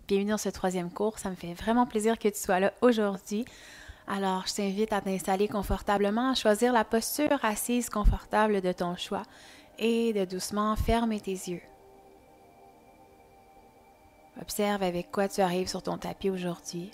Bienvenue dans ce troisième cours. Ça me fait vraiment plaisir que tu sois là aujourd'hui. Alors, je t'invite à t'installer confortablement, à choisir la posture assise confortable de ton choix et de doucement fermer tes yeux. Observe avec quoi tu arrives sur ton tapis aujourd'hui.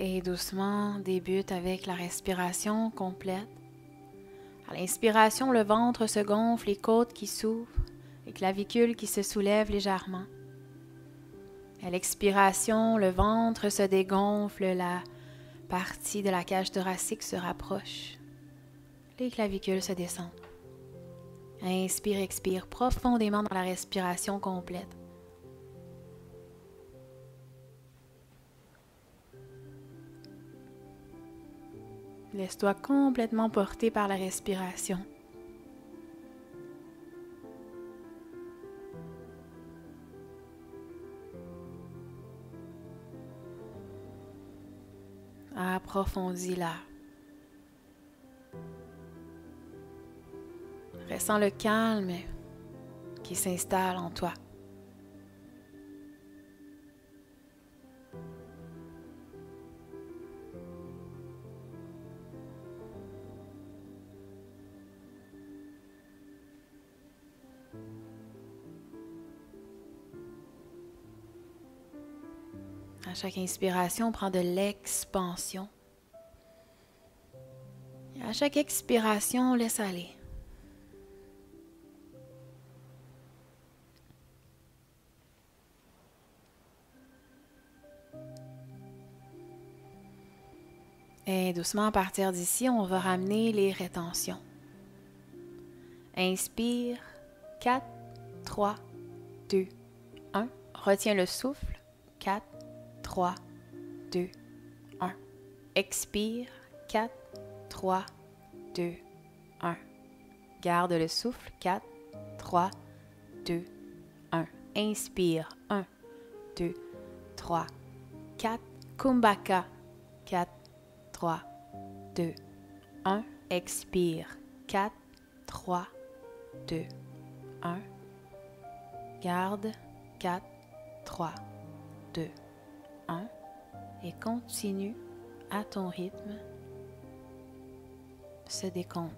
Et doucement, débute avec la respiration complète. À l'inspiration, le ventre se gonfle, les côtes qui s'ouvrent, les clavicules qui se soulèvent légèrement. À l'expiration, le ventre se dégonfle, la partie de la cage thoracique se rapproche. Les clavicules se descendent. Inspire, expire profondément dans la respiration complète. Laisse-toi complètement porter par la respiration. Approfondis-la. Ressens le calme qui s'installe en toi. À chaque inspiration, prends de l'expansion. Et à chaque expiration, laisse aller. Et doucement, à partir d'ici, on va ramener les rétentions. Inspire, 4, 3, 2, 1. Retiens le souffle, 4, 3, 2, 1. Expire, 4, 3, 2, 1. Garde le souffle, 4, 3, 2, 1. Inspire, 1, 2, 3, 4. Kumbhaka, 4, 3, 2, 1. Expire, 4, 3, 2, 1. Garde, 4, 3, 2, 1. Et continue à ton rythme ce décompte.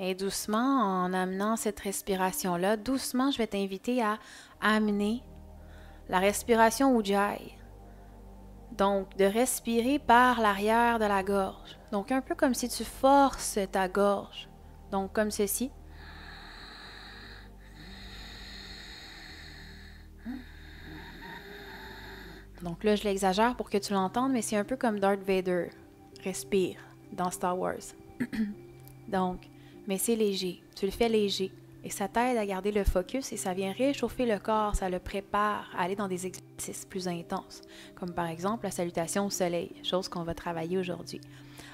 Et doucement, en amenant cette respiration-là, doucement, je vais t'inviter à amener la respiration Ujjayi. Donc, de respirer par l'arrière de la gorge. Donc, un peu comme si tu forces ta gorge. Donc, comme ceci. Donc là, je l'exagère pour que tu l'entendes, mais c'est un peu comme Darth Vader respire dans Star Wars. Donc, mais c'est léger. Tu le fais léger. Et ça t'aide à garder le focus et ça vient réchauffer le corps, ça le prépare à aller dans des exercices plus intenses, comme par exemple la salutation au soleil, chose qu'on va travailler aujourd'hui.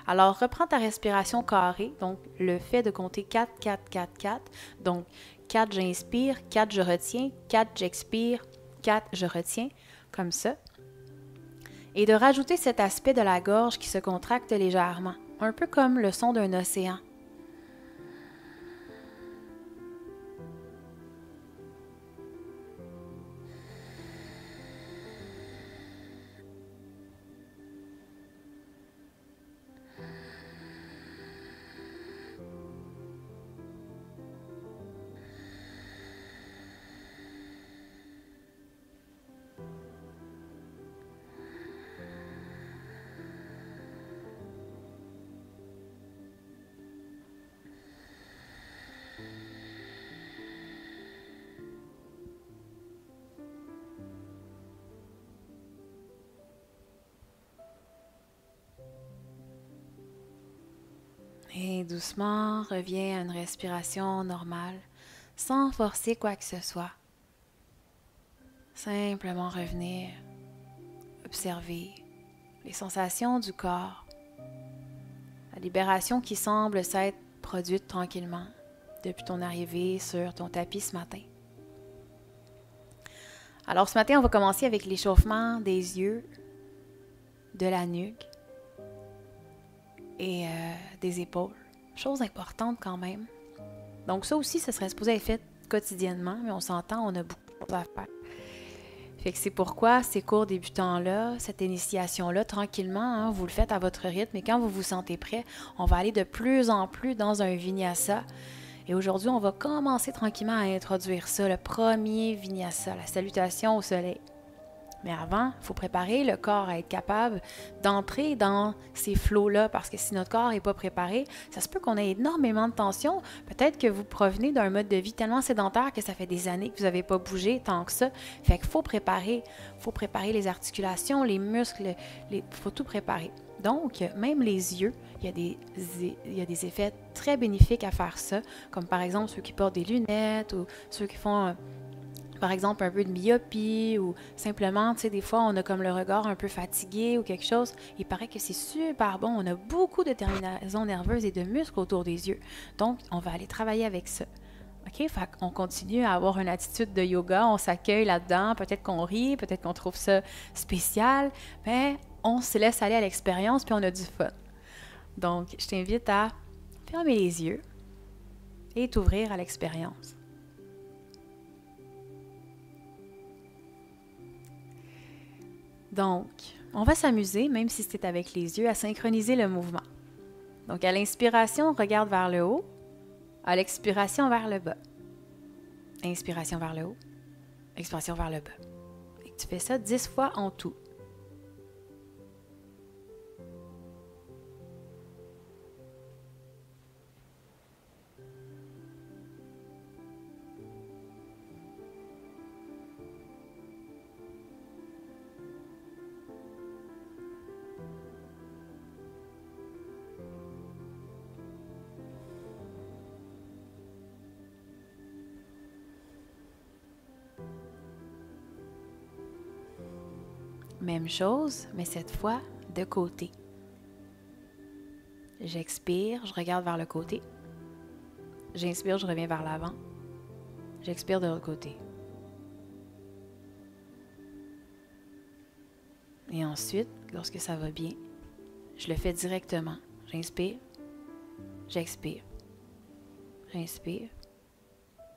Alors, reprends ta respiration carrée, donc le fait de compter 4, 4, 4, 4. Donc, 4, j'inspire, 4, je retiens, 4, j'expire, 4, je retiens, comme ça. Et de rajouter cet aspect de la gorge qui se contracte légèrement, un peu comme le son d'un océan. Et doucement, reviens à une respiration normale, sans forcer quoi que ce soit. Simplement revenir, observer les sensations du corps, la libération qui semble s'être produite tranquillement depuis ton arrivée sur ton tapis ce matin. Alors ce matin, on va commencer avec l'échauffement des yeux, de la nuque et des épaules. Chose importante quand même. Donc ça aussi, ça serait supposé être fait quotidiennement, mais on s'entend, on a beaucoup de choses à faire. Fait que c'est pourquoi ces cours débutants-là, cette initiation-là, tranquillement, hein, vous le faites à votre rythme et quand vous vous sentez prêt, on va aller de plus en plus dans un vinyasa. Et aujourd'hui, on va commencer tranquillement à introduire ça, le premier vinyasa, la salutation au soleil. Mais avant, il faut préparer le corps à être capable d'entrer dans ces flots-là, parce que si notre corps n'est pas préparé, ça se peut qu'on ait énormément de tension. Peut-être que vous provenez d'un mode de vie tellement sédentaire que ça fait des années que vous n'avez pas bougé tant que ça. Fait qu'il faut préparer les articulations, les muscles, faut tout préparer. Donc, même les yeux, il y a des effets très bénéfiques à faire ça, comme par exemple ceux qui portent des lunettes ou ceux qui font par exemple un peu de myopie ou simplement, tu sais, des fois on a comme le regard un peu fatigué ou quelque chose. Il paraît que c'est super bon. On a beaucoup de terminaisons nerveuses et de muscles autour des yeux. Donc, on va aller travailler avec ça. OK? Fait qu'on continue à avoir une attitude de yoga. On s'accueille là-dedans. Peut-être qu'on rit, peut-être qu'on trouve ça spécial. Mais on se laisse aller à l'expérience puis on a du fun. Donc, je t'invite à fermer les yeux et t'ouvrir à l'expérience. Donc, on va s'amuser, même si c'est avec les yeux, à synchroniser le mouvement. Donc, à l'inspiration, regarde vers le haut. À l'expiration, vers le bas. Inspiration vers le haut. Expiration vers le bas. Et tu fais ça 10 fois en tout. Même chose, mais cette fois de côté. J'expire, je regarde vers le côté. J'inspire, je reviens vers l'avant. J'expire de l'autre côté. Et ensuite, lorsque ça va bien, je le fais directement. J'inspire, j'expire. J'inspire,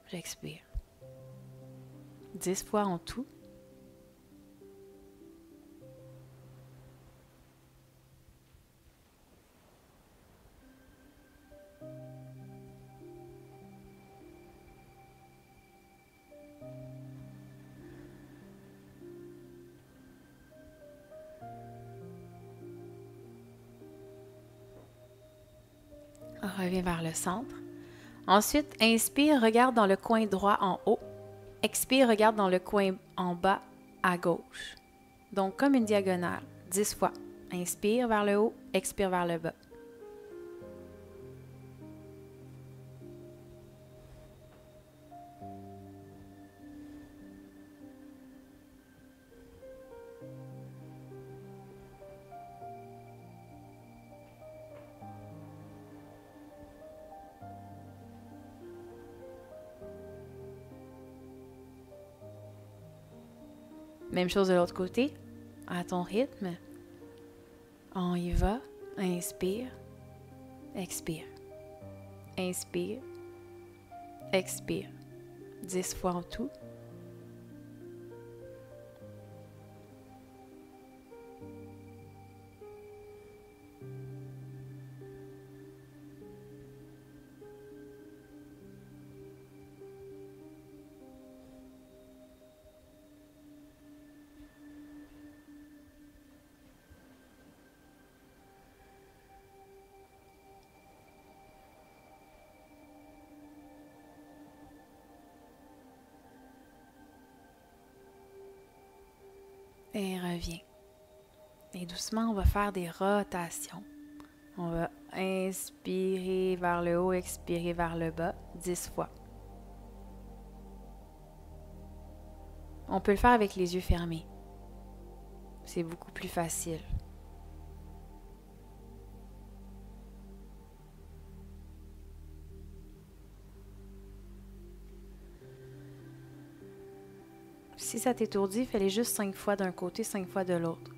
j'expire. 10 fois en tout. Reviens vers le centre. Ensuite, inspire, regarde dans le coin droit en haut. Expire, regarde dans le coin en bas à gauche. Donc, comme une diagonale, 10 fois. Inspire vers le haut, expire vers le bas. Même chose de l'autre côté, à ton rythme. On y va. Inspire, expire. Inspire, expire. 10 fois en tout. Et reviens. Et doucement, on va faire des rotations. On va Inspirez vers le haut, expirez vers le bas, 10 fois. On peut le faire avec les yeux fermés. C'est beaucoup plus facile. Si ça t'étourdit, fais-les juste 5 fois d'un côté, 5 fois de l'autre.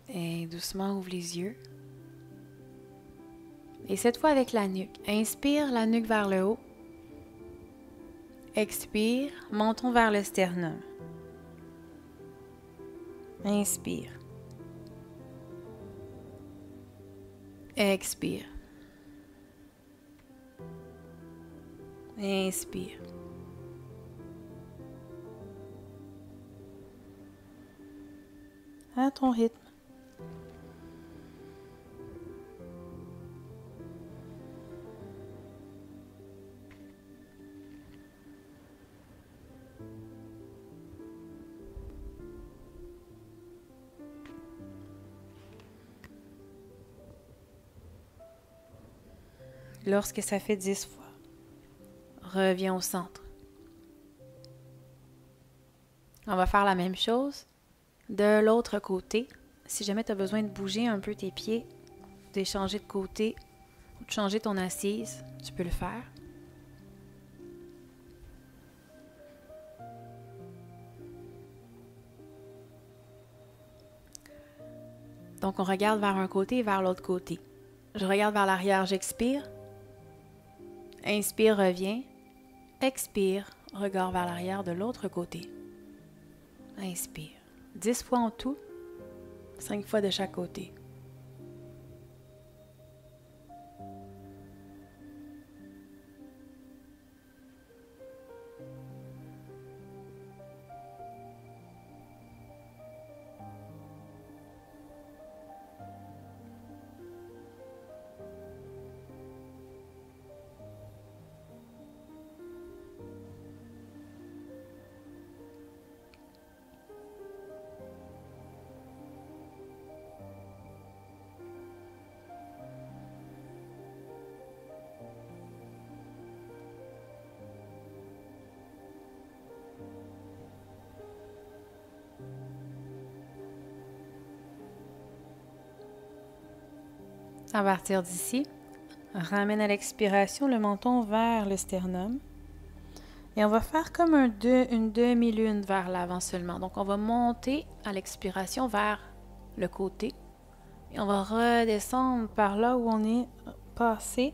Et doucement, ouvre les yeux. Et cette fois avec la nuque. Inspire, la nuque vers le haut. Expire, menton vers le sternum. Inspire. Expire. Inspire. À ton rythme. Lorsque ça fait 10 fois, reviens au centre. On va faire la même chose de l'autre côté. Si jamais tu as besoin de bouger un peu tes pieds, d'échanger de côté ou de changer ton assise, tu peux le faire. Donc, on regarde vers un côté et vers l'autre côté. Je regarde vers l'arrière, j'expire. Inspire, reviens. Expire, regard vers l'arrière de l'autre côté. Inspire. 10 fois en tout, 5 fois de chaque côté. À partir d'ici, ramène à l'expiration le menton vers le sternum. Et on va faire comme une demi-lune vers l'avant seulement. Donc, on va monter à l'expiration vers le côté. Et on va redescendre par là où on est passé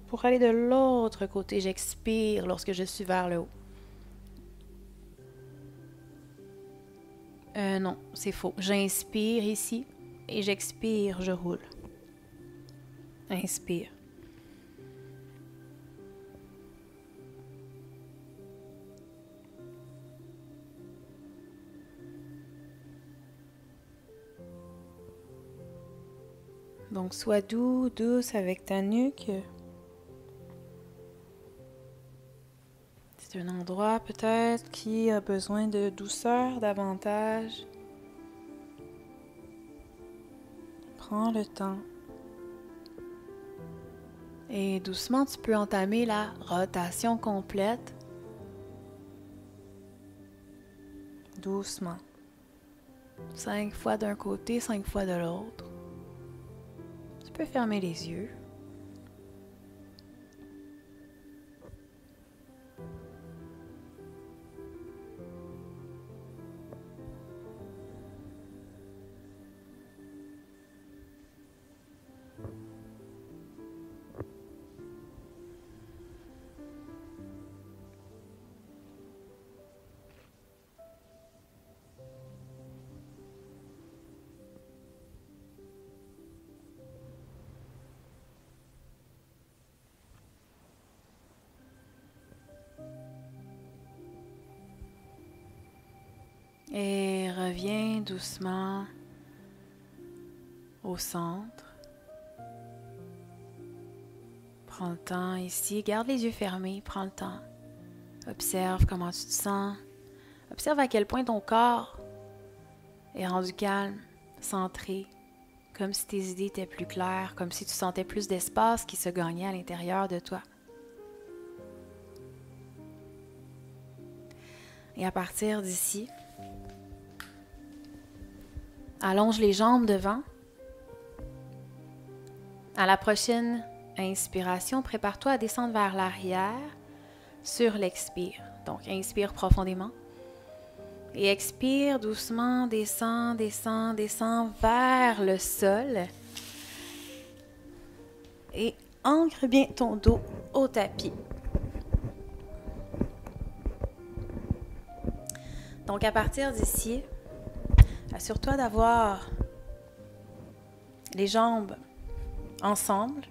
pour aller de l'autre côté. J'expire lorsque je suis vers le haut. Non, c'est faux. J'inspire ici et j'expire, je roule. Inspire. Donc, sois doux, douce avec ta nuque. C'est un endroit peut-être qui a besoin de douceur davantage. Prends le temps. Et doucement, tu peux entamer la rotation complète. Doucement. 5 fois d'un côté, 5 fois de l'autre. Tu peux fermer les yeux. Et reviens doucement au centre. Prends le temps ici, garde les yeux fermés, prends le temps. Observe comment tu te sens. Observe à quel point ton corps est rendu calme, centré, comme si tes idées étaient plus claires, comme si tu sentais plus d'espace qui se gagnait à l'intérieur de toi. Et à partir d'ici, allonge les jambes devant. À la prochaine inspiration, prépare-toi à descendre vers l'arrière sur l'expire. Donc, inspire profondément. Et expire doucement, descends, descends, descends vers le sol. Et ancre bien ton dos au tapis. Donc, à partir d'ici, assure-toi d'avoir les jambes ensemble,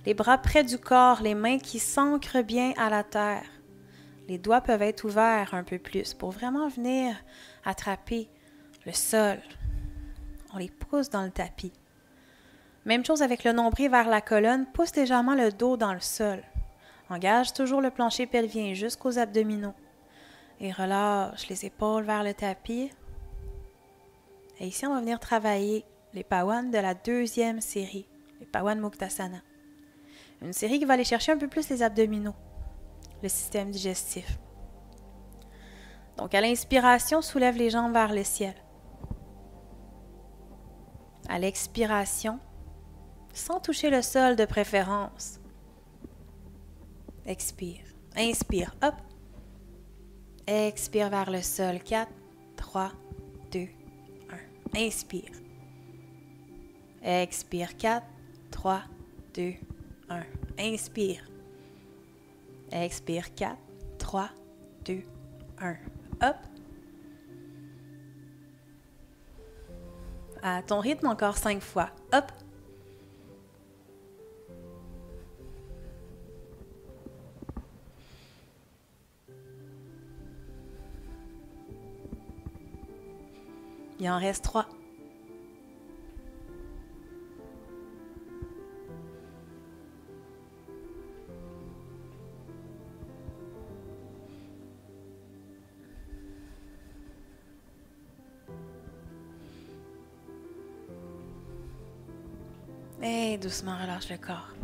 les bras près du corps, les mains qui s'ancrent bien à la terre. Les doigts peuvent être ouverts un peu plus pour vraiment venir attraper le sol. On les pousse dans le tapis. Même chose avec le nombril vers la colonne, pousse légèrement le dos dans le sol. Engage toujours le plancher pelvien jusqu'aux abdominaux. Et relâche les épaules vers le tapis. Et ici, on va venir travailler les Pawan de la deuxième série, les Pawan Muktasana. Une série qui va aller chercher un peu plus les abdominaux, le système digestif. Donc, à l'inspiration, soulève les jambes vers le ciel. À l'expiration, sans toucher le sol de préférence. Expire. Inspire, hop. Expire vers le sol. 4, 3, 2, 1. Inspire. Expire. 4, 3, 2, 1. Inspire. Expire. 4, 3, 2, 1. Hop. À ton rythme, encore 5 fois. Hop. Il en reste 3. Et doucement, relâche le corps.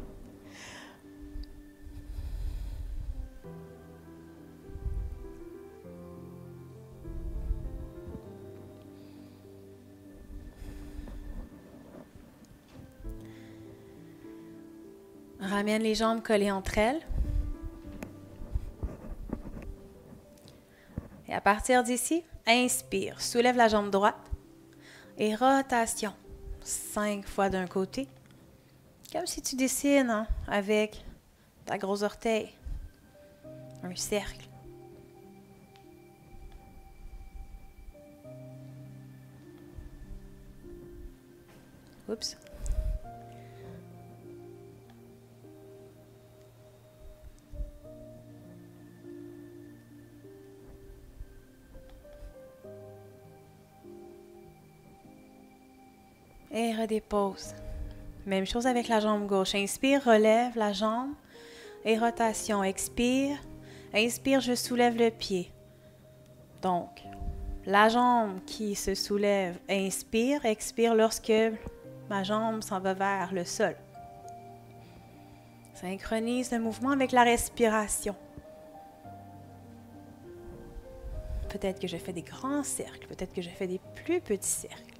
Ramène les jambes collées entre elles. Et à partir d'ici, inspire. Soulève la jambe droite. Et rotation. 5 fois d'un côté. Comme si tu dessines avec ta grosse orteil. Un cercle. Oups. Et redépose. Même chose avec la jambe gauche. Inspire, relève la jambe et rotation. Expire. Inspire, je soulève le pied. Donc, la jambe qui se soulève, inspire. Expire lorsque ma jambe s'en va vers le sol. Synchronise le mouvement avec la respiration. Peut-être que je fais des grands cercles. Peut-être que je fais des plus petits cercles.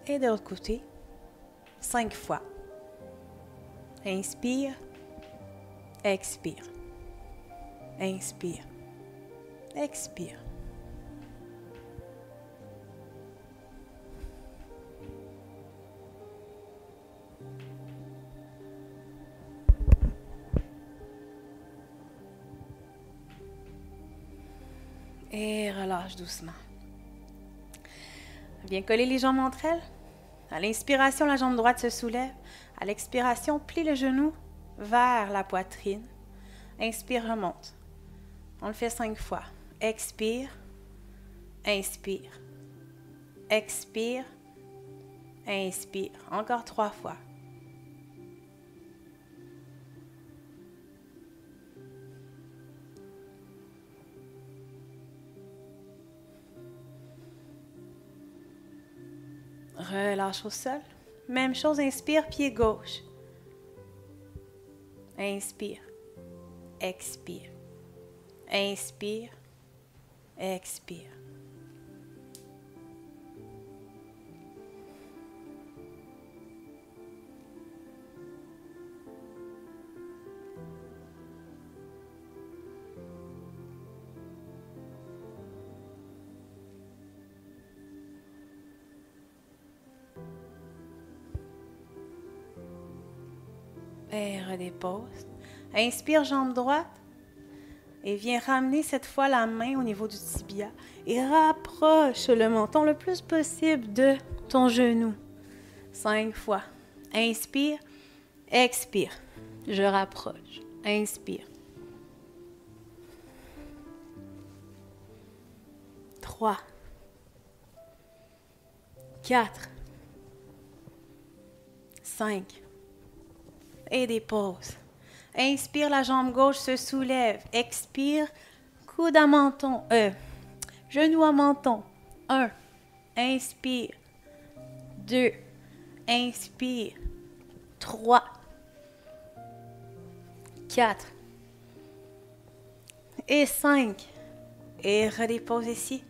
Et de l'autre côté, 5 fois. Inspire, expire. Inspire, expire. Et relâche doucement. Viens coller les jambes entre elles. À l'inspiration, la jambe droite se soulève. À l'expiration, plie le genou vers la poitrine. Inspire, remonte. On le fait 5 fois. Expire, inspire. Expire, inspire. Encore 3 fois. Relâche au sol. Même chose, inspire, pied gauche. Inspire, expire. Inspire, expire. Et redépose. Inspire, jambe droite. Et viens ramener cette fois la main au niveau du tibia. Et rapproche le menton le plus possible de ton genou. 5 fois. Inspire, expire. Je rapproche. Inspire. 3, 4, 5. Et dépose. Inspire, la jambe gauche se soulève. Expire, coude à menton. Genou à menton. 1. Inspire. 2. Inspire. 3. 4. Et 5. Et redépose ici.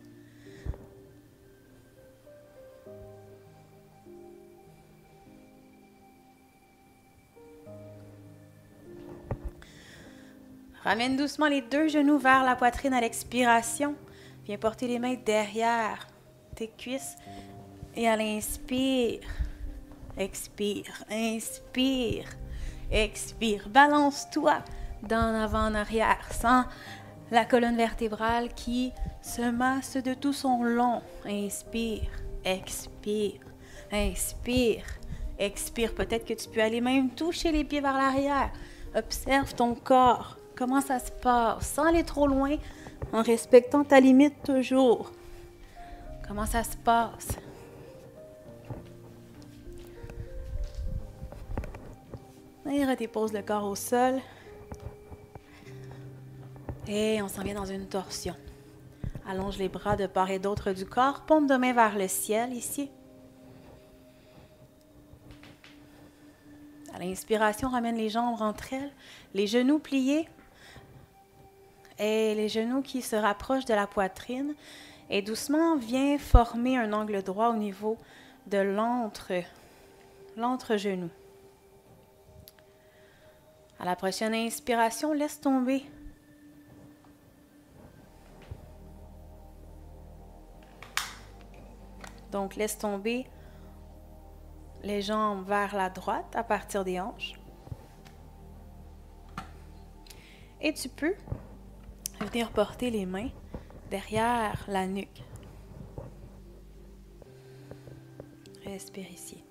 Ramène doucement les 2 genoux vers la poitrine à l'expiration. Viens porter les mains derrière tes cuisses. Et à l'inspire, expire, inspire, expire. Balance-toi d'en avant en arrière. Sens la colonne vertébrale qui se masse de tout son long. Inspire, expire, inspire, expire. Peut-être que tu peux aller même toucher les pieds vers l'arrière. Observe ton corps. Comment ça se passe, sans aller trop loin, en respectant ta limite toujours. Comment ça se passe? Et redépose le corps au sol. Et on s'en vient dans une torsion. Allonge les bras de part et d'autre du corps. Paume de main vers le ciel, ici. À l'inspiration, ramène les jambes entre elles. Les genoux pliés. Et les genoux qui se rapprochent de la poitrine. Et doucement, viens former un angle droit au niveau de l'entre-genou. À la prochaine inspiration, laisse tomber. Donc, laisse tomber les jambes vers la droite à partir des hanches. Et tu peux venir porter les mains derrière la nuque. Respire ici.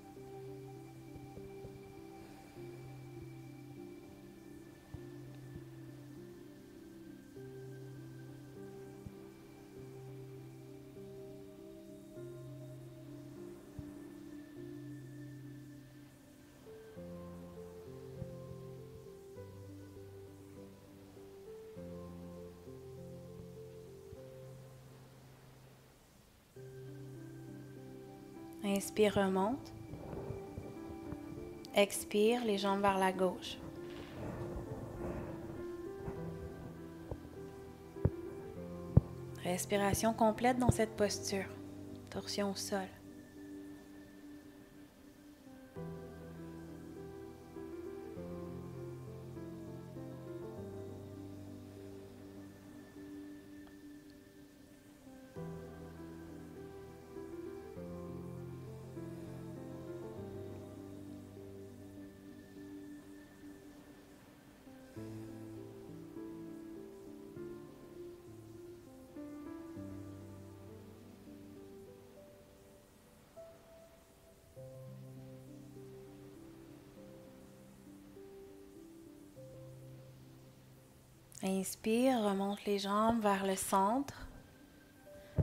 Inspire, remonte. Expire, les jambes vers la gauche. Respiration complète dans cette posture. Torsion au sol. Inspire, remonte les jambes vers le centre.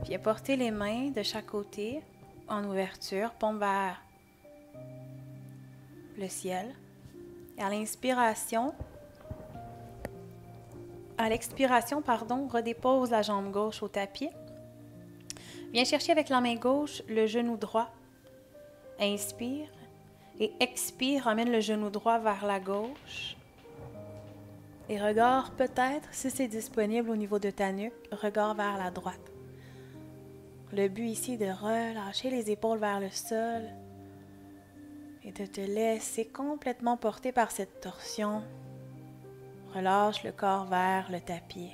Viens porter les mains de chaque côté en ouverture, paume vers le ciel. Et à l'expiration, redépose la jambe gauche au tapis. Viens chercher avec la main gauche le genou droit. Inspire et expire, ramène le genou droit vers la gauche. Et regard peut-être, si c'est disponible au niveau de ta nuque, regard vers la droite. Le but ici est de relâcher les épaules vers le sol et de te laisser complètement porter par cette torsion. Relâche le corps vers le tapis.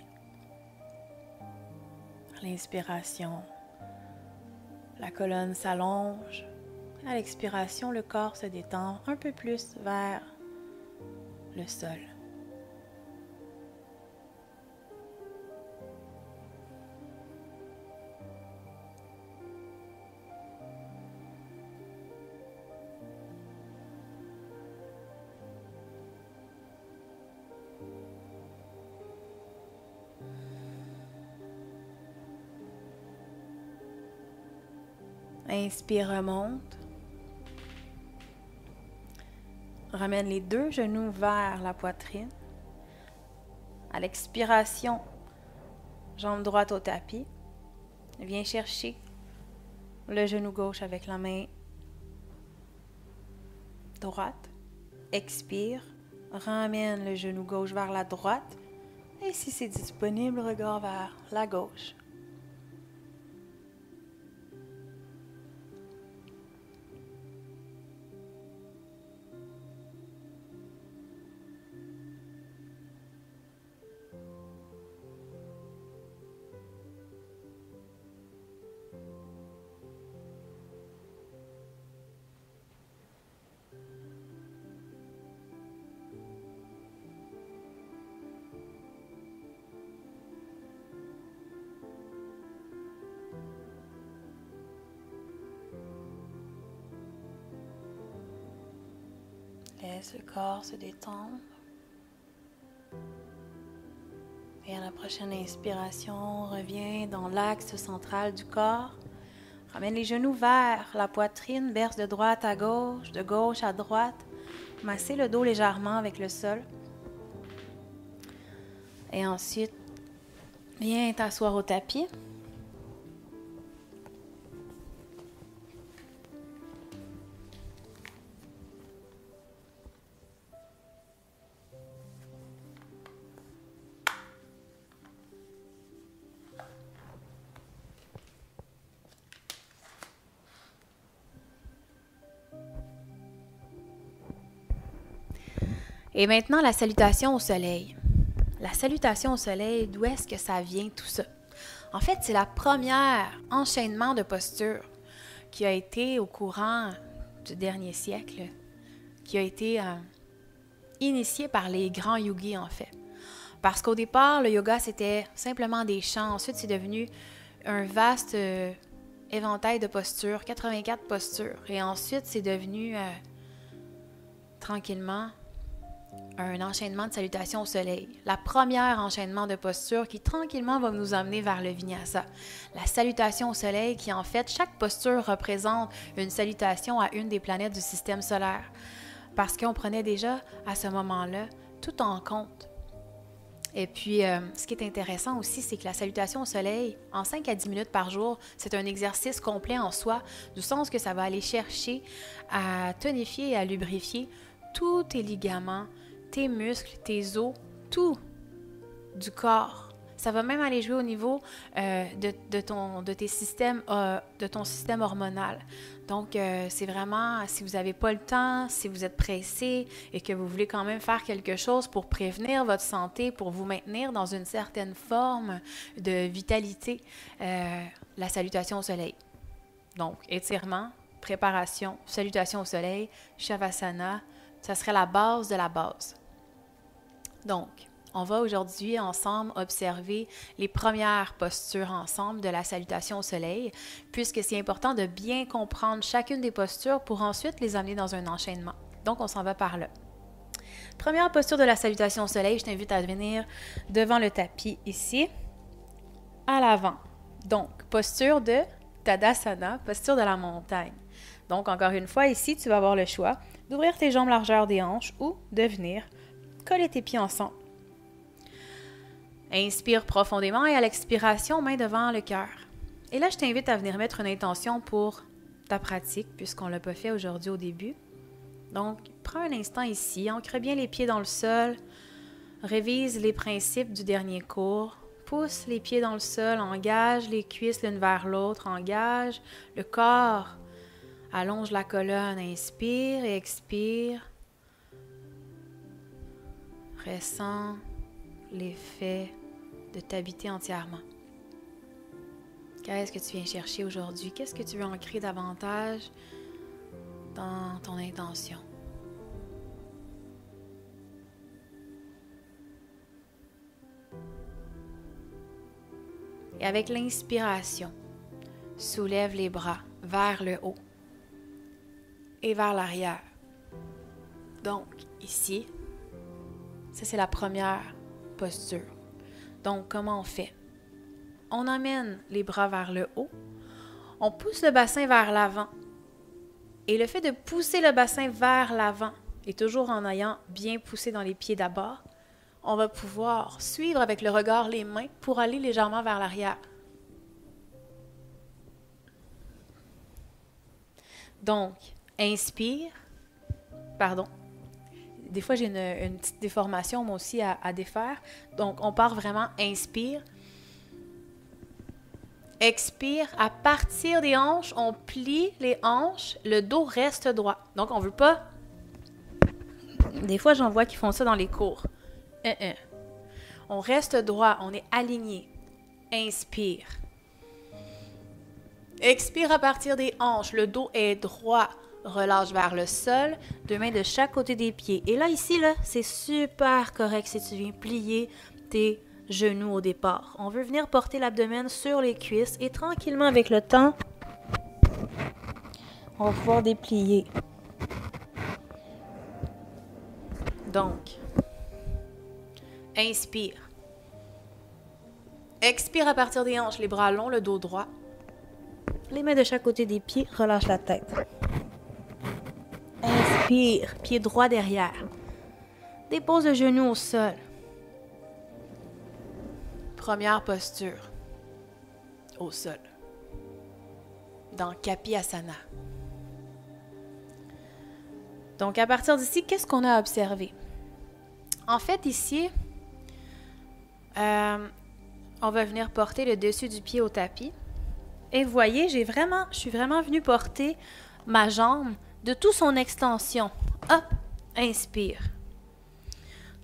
À l'inspiration, la colonne s'allonge. À l'expiration, le corps se détend un peu plus vers le sol. Inspire, remonte. Ramène les deux genoux vers la poitrine. À l'expiration, jambe droite au tapis. Viens chercher le genou gauche avec la main droite. Expire, ramène le genou gauche vers la droite. Et si c'est disponible, regard vers la gauche. Laisse le corps se détendre. Et à la prochaine inspiration, reviens dans l'axe central du corps. Ramène les genoux vers la poitrine, berce de droite à gauche, de gauche à droite. Massez le dos légèrement avec le sol. Et ensuite, viens t'asseoir au tapis. Et maintenant, la salutation au soleil. La salutation au soleil, d'où est-ce que ça vient tout ça? En fait, c'est la première enchaînement de postures qui a été au courant du dernier siècle, qui a été initié par les grands yogis en fait. Parce qu'au départ, le yoga, c'était simplement des chants. Ensuite, c'est devenu un vaste éventail de postures, 84 postures. Et ensuite, c'est devenu tranquillement un enchaînement de salutations au soleil. La première enchaînement de posture qui tranquillement va nous amener vers le vinyasa. La salutation au soleil qui en fait, chaque posture représente une salutation à une des planètes du système solaire. Parce qu'on prenait déjà à ce moment-là tout en compte. Et puis, ce qui est intéressant aussi, c'est que la salutation au soleil, en 5 à 10 minutes par jour, c'est un exercice complet en soi, du sens que ça va aller chercher à tonifier et à lubrifier tous tes ligaments, tes muscles, tes os, tout du corps. Ça va même aller jouer au niveau de ton système hormonal. Donc, c'est vraiment, si vous n'avez pas le temps, si vous êtes pressé et que vous voulez quand même faire quelque chose pour prévenir votre santé, pour vous maintenir dans une certaine forme de vitalité, la salutation au soleil. Donc, étirement, préparation, salutation au soleil, Shavasana, ça serait la base de la base. Donc, on va aujourd'hui ensemble observer les premières postures ensemble de la salutation au soleil, puisque c'est important de bien comprendre chacune des postures pour ensuite les amener dans un enchaînement. Donc, on s'en va par là. Première posture de la salutation au soleil, je t'invite à venir devant le tapis ici, à l'avant. Donc, posture de Tadasana, posture de la montagne. Donc, encore une fois, ici, tu vas avoir le choix d'ouvrir tes jambes largeur des hanches ou de venir coller tes pieds ensemble. Inspire profondément et à l'expiration, main devant le cœur. Et là, je t'invite à venir mettre une intention pour ta pratique, puisqu'on ne l'a pas fait aujourd'hui au début. Donc, prends un instant ici, ancre bien les pieds dans le sol, révise les principes du dernier cours, pousse les pieds dans le sol, engage les cuisses l'une vers l'autre, engage le corps, allonge la colonne, inspire et expire. Ressens l'effet de t'habiter entièrement. Qu'est-ce que tu viens chercher aujourd'hui? Qu'est-ce que tu veux ancrer davantage dans ton intention? Et avec l'inspiration, soulève les bras vers le haut et vers l'arrière. Donc, ici, ça c'est la première posture. Donc, comment on fait? On emmène les bras vers le haut, on pousse le bassin vers l'avant. Et le fait de pousser le bassin vers l'avant, et toujours en ayant bien poussé dans les pieds d'abord, on va pouvoir suivre avec le regard les mains pour aller légèrement vers l'arrière. Donc, inspire, pardon. Des fois, j'ai une petite déformation, moi aussi, à défaire. Donc, on part vraiment, inspire. Expire. À partir des hanches, on plie les hanches. Le dos reste droit. Donc, on ne veut pas... Des fois, j'en vois qui font ça dans les cours. On reste droit, on est aligné. Inspire. Expire à partir des hanches. Le dos est droit. Relâche vers le sol, 2 mains de chaque côté des pieds. Et là, ici, là, c'est super correct si tu viens plier tes genoux au départ. On veut venir porter l'abdomen sur les cuisses et tranquillement, avec le temps, on va pouvoir déplier. Donc, inspire. Expire à partir des hanches, les bras longs, le dos droit. Les mains de chaque côté des pieds, relâche la tête. Inspire, pied droit derrière. Dépose le genou au sol. Première posture, au sol, dans Kapi Asana. Donc, à partir d'ici, qu'est-ce qu'on a observé? En fait, ici, on va venir porter le dessus du pied au tapis. Et vous voyez, je suis vraiment venue porter ma jambe de toute son extension. Hop, inspire.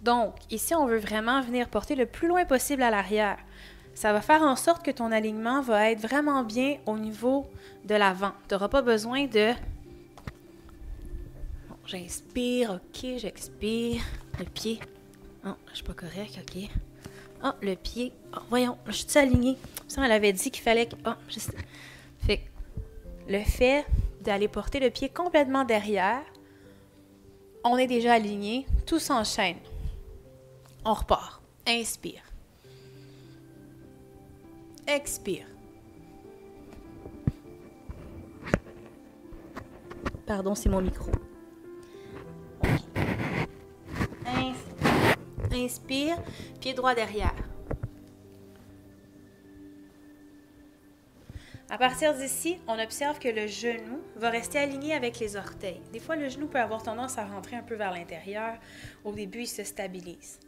Donc, ici, on veut vraiment venir porter le plus loin possible à l'arrière. Ça va faire en sorte que ton alignement va être vraiment bien au niveau de l'avant. Tu n'auras pas besoin de... Bon, j'inspire, ok, j'expire. Le pied. Oh, je suis pas correct, ok. Oh, le pied. Oh, voyons, je suis alignée. Ça, elle avait dit qu'il fallait que... Oh, juste... Fait que le fait d'aller porter le pied complètement derrière, on est déjà aligné, tout s'enchaîne. On repart. Inspire. Expire. Pardon, c'est mon micro. Okay. Inspire, pied droit derrière. À partir d'ici, on observe que le genou va rester aligné avec les orteils. Des fois, le genou peut avoir tendance à rentrer un peu vers l'intérieur. Au début, il se stabilise.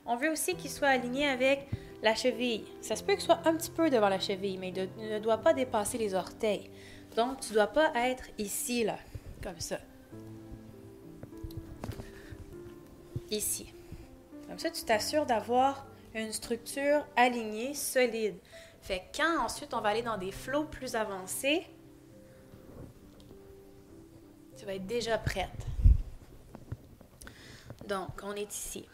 On veut aussi qu'il soit aligné avec la cheville. Ça se peut qu'il soit un petit peu devant la cheville, mais il ne doit pas dépasser les orteils. Donc, tu ne dois pas être ici, là, comme ça. Ici. Comme ça, tu t'assures d'avoir une structure alignée, solide. Fait que quand ensuite on va aller dans des flows plus avancés, tu vas être déjà prête. Donc, on est ici.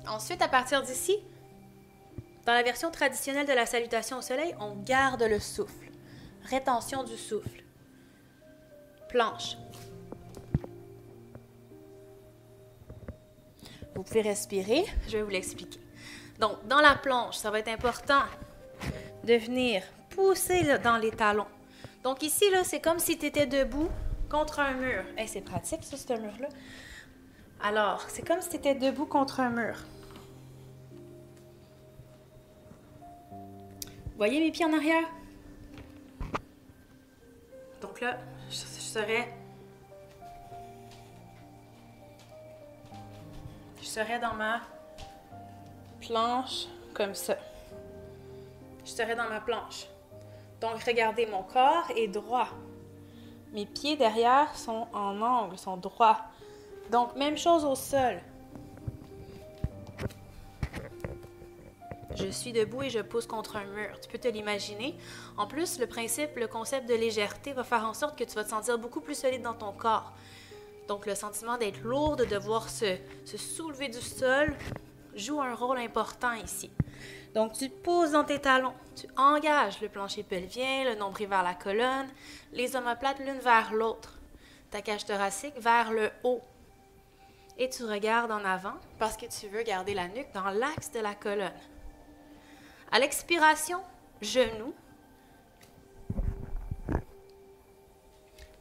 Ensuite, à partir d'ici, dans la version traditionnelle de la salutation au soleil, on garde le souffle. Rétention du souffle. Planche. Vous pouvez respirer, je vais vous l'expliquer. Donc, dans la planche, ça va être important de venir pousser là, dans les talons. Donc ici, là, c'est comme si tu étais debout contre un mur. Hey, c'est pratique, ça, ce mur-là. Alors, c'est comme si tu étais debout contre un mur. Vous voyez mes pieds en arrière? Donc là, je serais dans ma planche comme ça. Je serais dans ma planche. Donc, regardez, mon corps est droit. Mes pieds derrière sont en angle, sont droits. Donc, même chose au sol. Je suis debout et je pousse contre un mur. Tu peux te l'imaginer. En plus, le concept de légèreté va faire en sorte que tu vas te sentir beaucoup plus solide dans ton corps. Donc, le sentiment d'être lourd, de devoir se soulever du sol, joue un rôle important ici. Donc, tu pousses dans tes talons. Tu engages le plancher pelvien, le nombril vers la colonne, les omoplates l'une vers l'autre, ta cage thoracique vers le haut. Et tu regardes en avant parce que tu veux garder la nuque dans l'axe de la colonne. À l'expiration, genoux,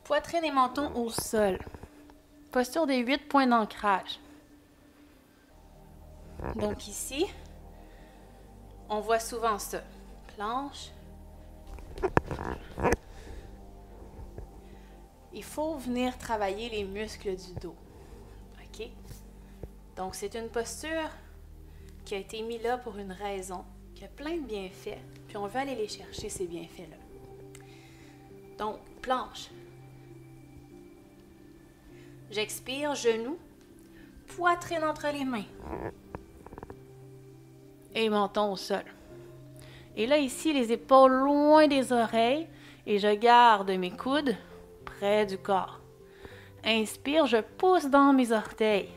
poitrine et menton au sol. Posture des 8 points d'ancrage. Donc ici, on voit souvent ça. Planche. Il faut venir travailler les muscles du dos. OK? Donc c'est une posture qui a été mise là pour une raison, qui a plein de bienfaits, puis on veut aller les chercher, ces bienfaits-là. Donc, planche. J'expire, genoux, poitrine entre les mains. Et menton au sol. Et là, ici, les épaules loin des oreilles et je garde mes coudes près du corps. Inspire, je pousse dans mes orteils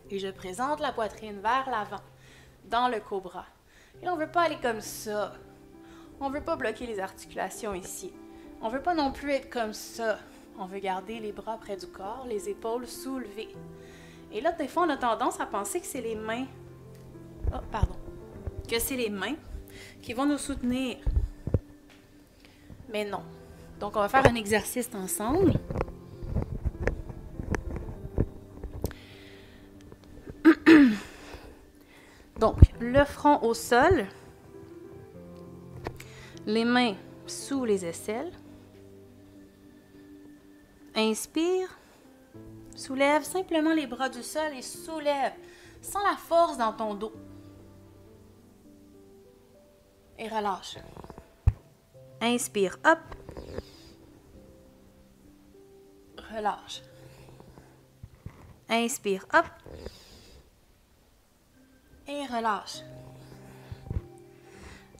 et je présente la poitrine vers l'avant, dans le cobra. Et là, on ne veut pas aller comme ça. On ne veut pas bloquer les articulations ici. On ne veut pas non plus être comme ça. On veut garder les bras près du corps, les épaules soulevées. Et là, des fois, on a tendance à penser que c'est les mains. Oh, pardon. Que c'est les mains qui vont nous soutenir. Mais non. Donc, on va faire un exercice ensemble. Donc, le front au sol, les mains sous les aisselles. Inspire, soulève simplement les bras du sol et soulève sans la force dans ton dos. Et relâche. Inspire, hop. Relâche. Inspire, hop. Et relâche.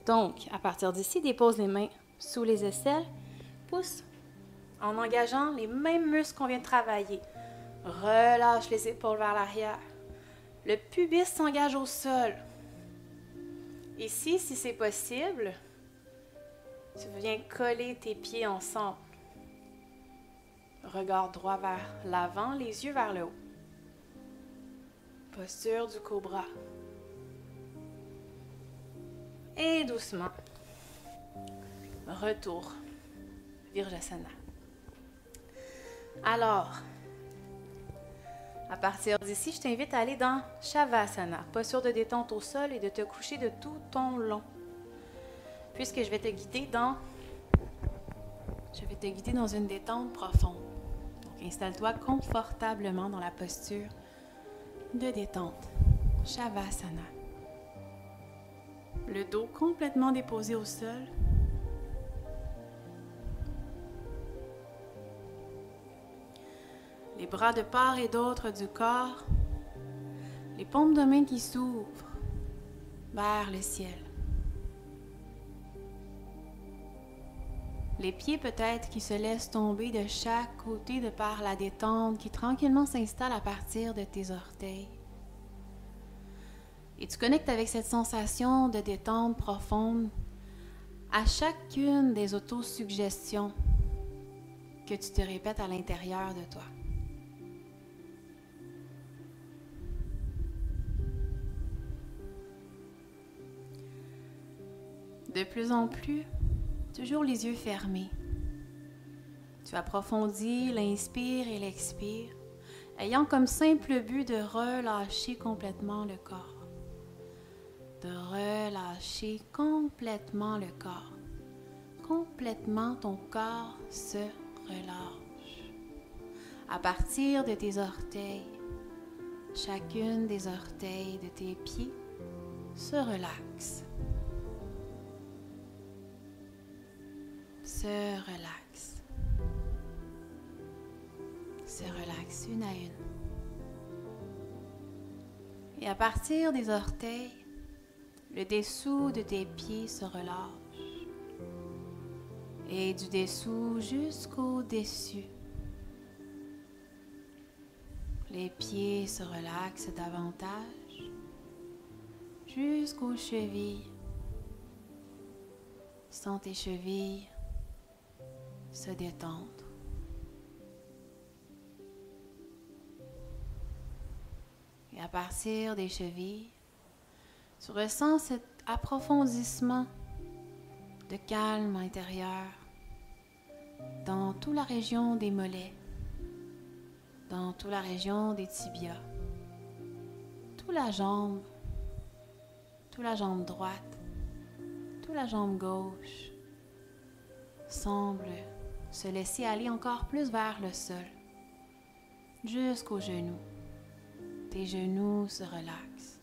Donc, à partir d'ici, dépose les mains sous les aisselles. Pousse en engageant les mêmes muscles qu'on vient de travailler. Relâche les épaules vers l'arrière. Le pubis s'engage au sol. Ici, si c'est possible, tu viens coller tes pieds ensemble. Regard droit vers l'avant, les yeux vers le haut. Posture du cobra. Et doucement, retour, Virjasana. Alors, à partir d'ici, je t'invite à aller dans Shavasana, posture de détente au sol et de te coucher de tout ton long. Puisque je vais te guider dans une détente profonde. Donc, installe-toi confortablement dans la posture de détente, Shavasana. Le dos complètement déposé au sol. Les bras de part et d'autre du corps. Les paumes de main qui s'ouvrent vers le ciel. Les pieds peut-être qui se laissent tomber de chaque côté de par la détente qui tranquillement s'installe à partir de tes orteils. Et tu connectes avec cette sensation de détente profonde à chacune des autosuggestions que tu te répètes à l'intérieur de toi. De plus en plus, toujours les yeux fermés. Tu approfondis l'inspire et l'expire, ayant comme simple but de relâcher complètement le corps. De relâcher complètement le corps. Complètement ton corps se relâche. À partir de tes orteils, chacune des orteils de tes pieds se relaxe. Se relaxe. Se relaxe une à une. Et à partir des orteils, le dessous de tes pieds se relâche. Et du dessous jusqu'au dessus. Les pieds se relaxent davantage jusqu'aux chevilles. Sens tes chevilles se détendre. Et à partir des chevilles, tu ressens cet approfondissement de calme intérieur dans toute la région des mollets, dans toute la région des tibias, toute la jambe droite, toute la jambe gauche semble se laisser aller encore plus vers le sol, jusqu'aux genoux. Tes genoux se relaxent.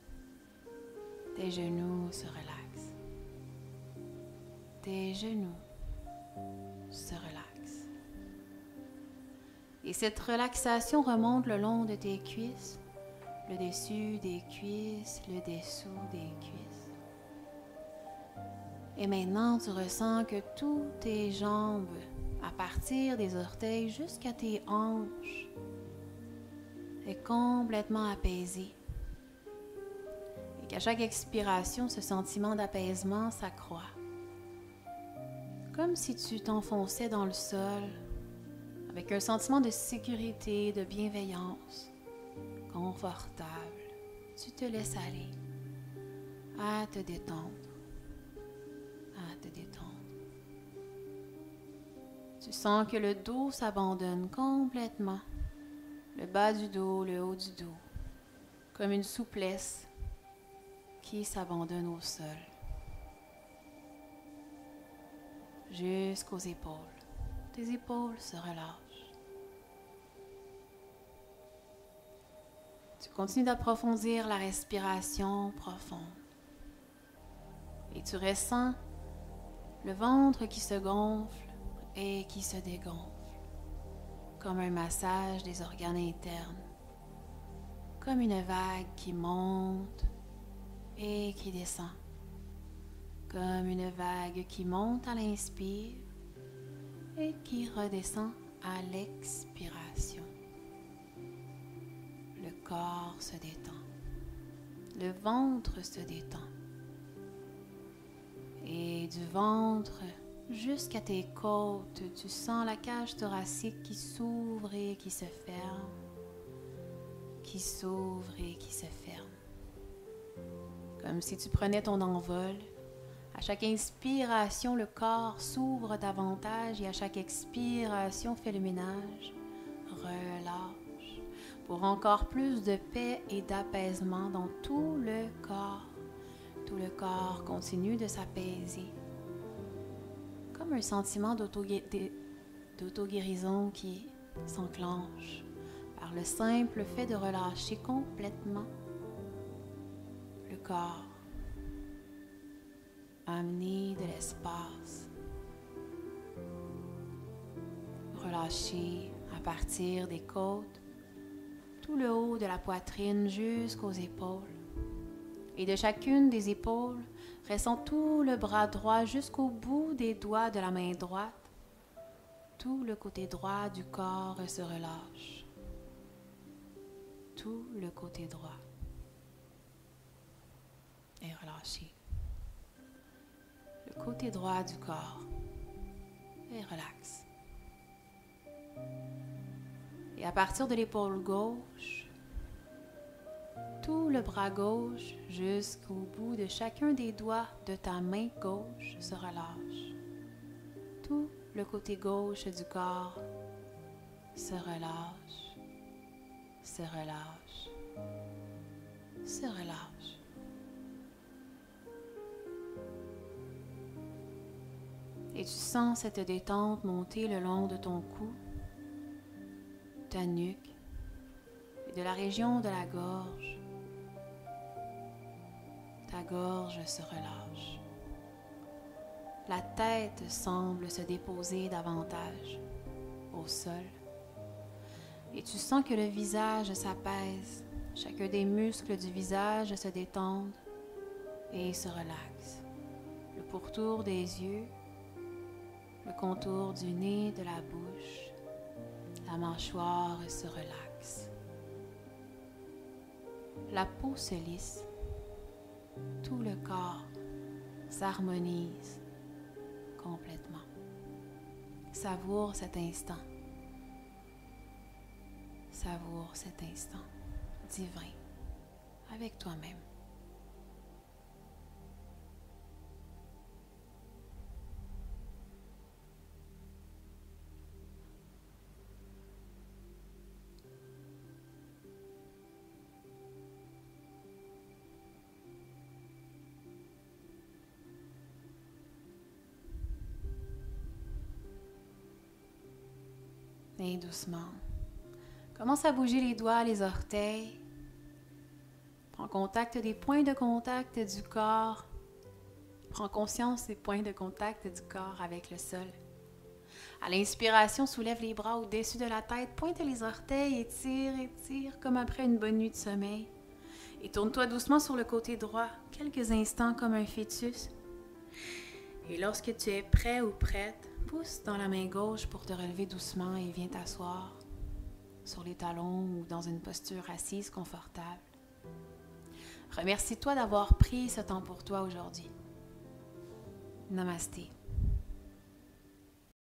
Tes genoux se relaxent. Tes genoux se relaxent. Et cette relaxation remonte le long de tes cuisses, le dessus des cuisses, le dessous des cuisses. Et maintenant, tu ressens que toutes tes jambes, à partir des orteils jusqu'à tes hanches, est complètement apaisé. Et qu'à chaque expiration, ce sentiment d'apaisement s'accroît. Comme si tu t'enfonçais dans le sol avec un sentiment de sécurité, de bienveillance, confortable. Tu te laisses aller à te détendre, à te détendre. Tu sens que le dos s'abandonne complètement. Le bas du dos, le haut du dos, comme une souplesse qui s'abandonne au sol, jusqu'aux épaules. Tes épaules se relâchent. Tu continues d'approfondir la respiration profonde et tu ressens le ventre qui se gonfle et qui se dégonfle, comme un massage des organes internes, comme une vague qui monte et qui descend, comme une vague qui monte à l'inspire et qui redescend à l'expiration. Le corps se détend, le ventre se détend, et du ventre jusqu'à tes côtes, tu sens la cage thoracique qui s'ouvre et qui se ferme, qui s'ouvre et qui se ferme. Comme si tu prenais ton envol. À chaque inspiration, le corps s'ouvre davantage et à chaque expiration, fais le ménage, relâche, pour encore plus de paix et d'apaisement dans tout le corps. Tout le corps continue de s'apaiser. Comme un sentiment d'auto-guérison qui s'enclenche par le simple fait de relâcher complètement le corps. Amener de l'espace. Relâcher à partir des côtes, tout le haut de la poitrine jusqu'aux épaules. Et de chacune des épaules, ressens tout le bras droit jusqu'au bout des doigts de la main droite. Tout le côté droit du corps se relâche. Tout le côté droit est relâché. Le côté droit du corps est relax. Et à partir de l'épaule gauche, Tout le bras gauche jusqu'au bout de chacun des doigts de ta main gauche se relâche. Tout le côté gauche du corps se relâche, se relâche, se relâche. Et tu sens cette détente monter le long de ton cou, ta nuque et de la région de la gorge. Ta gorge se relâche. La tête semble se déposer davantage au sol. Et tu sens que le visage s'apaise. Chacun des muscles du visage se détendent et se relaxent. Le pourtour des yeux, le contour du nez, de la bouche, la mâchoire se relaxe. La peau se lisse. Tout le corps s'harmonise complètement. Savoure cet instant. Savoure cet instant divin avec toi-même. Et doucement, commence à bouger les doigts, les orteils. Prends contact des points de contact du corps. Prends conscience des points de contact du corps avec le sol. À l'inspiration, soulève les bras au-dessus de la tête, pointe les orteils, étire comme après une bonne nuit de sommeil. Et tourne-toi doucement sur le côté droit, quelques instants comme un fœtus. Et lorsque tu es prêt ou prête, pousse dans la main gauche pour te relever doucement et viens t'asseoir sur les talons ou dans une posture assise confortable. Remercie-toi d'avoir pris ce temps pour toi aujourd'hui. Namasté.